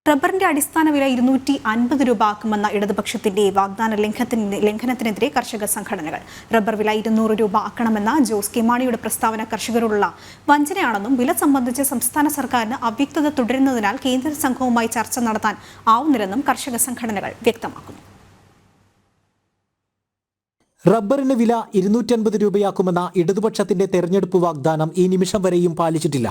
റബ്ബറിന്റെ അടിസ്ഥാന വില 250 രൂപ ആക്കുമെന്ന ഇടതുപക്ഷത്തിന്റെ വാഗ്ദാന ലംഘനത്തിനെതിരെ കർഷക സംഘടനകൾ. റബ്ബർ വില 200 രൂപ ആക്കണമെന്ന ജോസ് കെ മാണിയുടെ പ്രസ്താവന കർഷകരോടുള്ള വഞ്ചനയാണെന്നും വില സംബന്ധിച്ച് സംസ്ഥാന സർക്കാരിന് അവ്യക്തത തുടരുന്നതിനാൽ കേന്ദ്ര സംഘവുമായി ചർച്ച നടത്താൻ ആവുന്നില്ലെന്നും കർഷക സംഘടനകൾ വ്യക്തമാക്കുന്നു. റബ്ബറിന് വില 250 രൂപയാക്കുമെന്ന ഇടതുപക്ഷത്തിന്റെ തെരഞ്ഞെടുപ്പ് വാഗ്ദാനം ഈ നിമിഷം വരെയും പാലിച്ചിട്ടില്ല.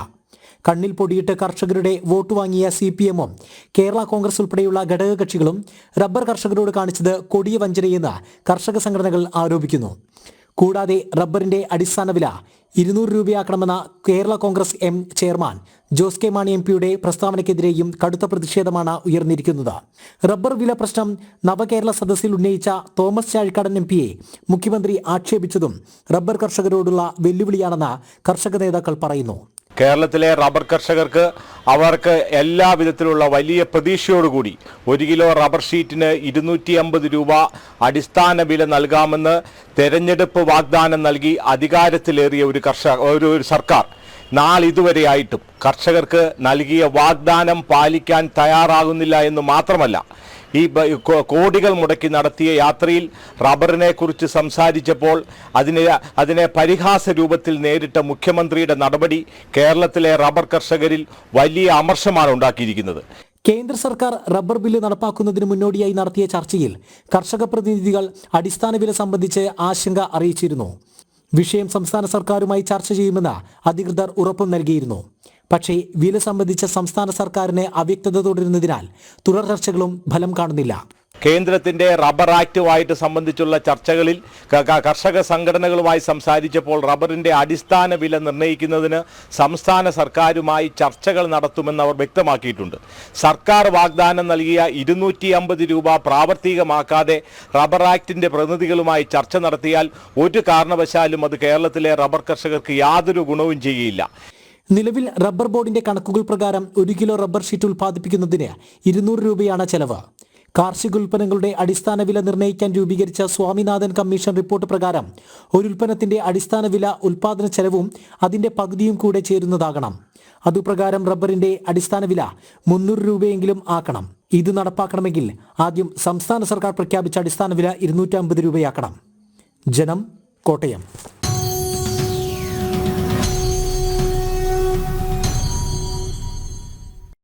കണ്ണിൽ പൊടിയിട്ട് കർഷകരുടെ വോട്ട് വാങ്ങിയ CPM-ഉം കേരള കോൺഗ്രസ് ഉൾപ്പെടെയുള്ള ഘടകകക്ഷികളും റബ്ബർ കർഷകരോട് കാണിച്ചത് കൊടിയ വഞ്ചനയെന്ന് കർഷക സംഘടനകൾ ആരോപിക്കുന്നു. കൂടാതെ റബ്ബറിന്റെ അടിസ്ഥാന വില 200 രൂപയാക്കണമെന്ന കേരള കോൺഗ്രസ് ചെയർമാൻ ജോസ് കെ മാണി MP-യുടെ പ്രസ്താവനയ്ക്കെതിരെയും കടുത്ത പ്രതിഷേധമാണ് ഉയർന്നിരിക്കുന്നത്. റബ്ബർ വില പ്രശ്നം നവകേരള സദസ്സിൽ ഉന്നയിച്ച തോമസ് ചാഴിക്കാടൻ MP-യെ മുഖ്യമന്ത്രി ആക്ഷേപിച്ചതും റബ്ബർ കർഷകരോടുള്ള വെല്ലുവിളിയാണെന്ന് കർഷക നേതാക്കൾ പറയുന്നു. കേരളത്തിലെ റബ്ബർ കർഷകർക്ക് അവർക്ക് എല്ലാ വിധത്തിലുള്ള വലിയ പ്രതീക്ഷയോടുകൂടി 1 കിലോ റബ്ബർ ഷീറ്റിന് 250 രൂപ അടിസ്ഥാന വില നൽകാമെന്ന് തെരഞ്ഞെടുപ്പ് വാഗ്ദാനം നൽകി അധികാരത്തിലേറിയ ഒരു സർക്കാർ നാളിതുവരെയായിട്ടും കർഷകർക്ക് നൽകിയ വാഗ്ദാനം പാലിക്കാൻ തയ്യാറാകുന്നില്ല എന്ന് മാത്രമല്ല, ഈ കോടികൾ മുടക്കി നടത്തിയ യാത്രയിൽ റബ്ബറിനെ കുറിച്ച് സംസാരിച്ചപ്പോൾ അതിനെ പരിഹാസ രൂപത്തിൽ നേരിട്ട മുഖ്യമന്ത്രിയുടെ നടപടി കേരളത്തിലെ റബ്ബർ കർഷകരിൽ വലിയ അമർഷമാണ് ഉണ്ടാക്കിയിരിക്കുന്നത്. കേന്ദ്ര സർക്കാർ റബ്ബർ ബില്ല് നടപ്പാക്കുന്നതിന് മുന്നോടിയായി നടത്തിയ ചർച്ചയിൽ കർഷക പ്രതിനിധികൾ അടിസ്ഥാന വില സംബന്ധിച്ച് ആശങ്ക അറിയിച്ചിരുന്നു. വിഷയം സംസ്ഥാന സർക്കാരുമായി ചർച്ച ചെയ്യുമെന്ന് അധികൃതർ ഉറപ്പും നൽകിയിരുന്നു. പക്ഷേ വില സംബന്ധിച്ച സംസ്ഥാന സർക്കാരിന് അവ്യക്തത തുടരുന്നതിനാൽ തുടർ ചർച്ചകളും ഫലം കാണുന്നില്ല. കേന്ദ്രത്തിന്റെ റബ്ബർ ആക്ടുമായിട്ട് സംബന്ധിച്ചുള്ള ചർച്ചകളിൽ കർഷക സംഘടനകളുമായി സംസാരിച്ചപ്പോൾ റബ്ബറിന്റെ അടിസ്ഥാന വില നിർണ്ണയിക്കുന്നതിന് സംസ്ഥാന സർക്കാരുമായി ചർച്ചകൾ നടത്തുമെന്ന് അവർ വ്യക്തമാക്കിയിട്ടുണ്ട്. സർക്കാർ വാഗ്ദാനം നൽകിയ 250 രൂപ പ്രാവർത്തികമാക്കാതെ റബ്ബർ ആക്ടിന്റെ പ്രതിനിധികളുമായി ചർച്ച നടത്തിയാൽ ഒരു കാരണവശാലും അത് കേരളത്തിലെ റബ്ബർ കർഷകർക്ക് യാതൊരു ഗുണവും ചെയ്യുകയില്ല. നിലവിൽ റബ്ബർ ബോർഡിന്റെ കണക്കുകൾ പ്രകാരം 1 കിലോ റബ്ബർ ഷീറ്റ് ഉൽപ്പാദിപ്പിക്കുന്നതിന് 200 രൂപയാണ് ചെലവ്. കാർഷിക ഉൽപ്പന്നങ്ങളുടെ അടിസ്ഥാന വില നിർണ്ണയിക്കാൻ രൂപീകരിച്ച സ്വാമിനാഥൻ കമ്മീഷൻ റിപ്പോർട്ട് പ്രകാരം ഒരു ഉൽപ്പന്നത്തിന്റെ അടിസ്ഥാന വില ഉൽപ്പാദന ചെലവും അതിന്റെ പകുതിയും കൂടെ ചേരുന്നതാകണം. അതുപ്രകാരം റബ്ബറിന്റെ അടിസ്ഥാന വില 300 രൂപയെങ്കിലും ആക്കണം. ഇത് നടപ്പാക്കണമെങ്കിൽ ആദ്യം സംസ്ഥാന സർക്കാർ പ്രഖ്യാപിച്ച അടിസ്ഥാന വില 250 രൂപയാക്കണം. ജനം, കോട്ടയം.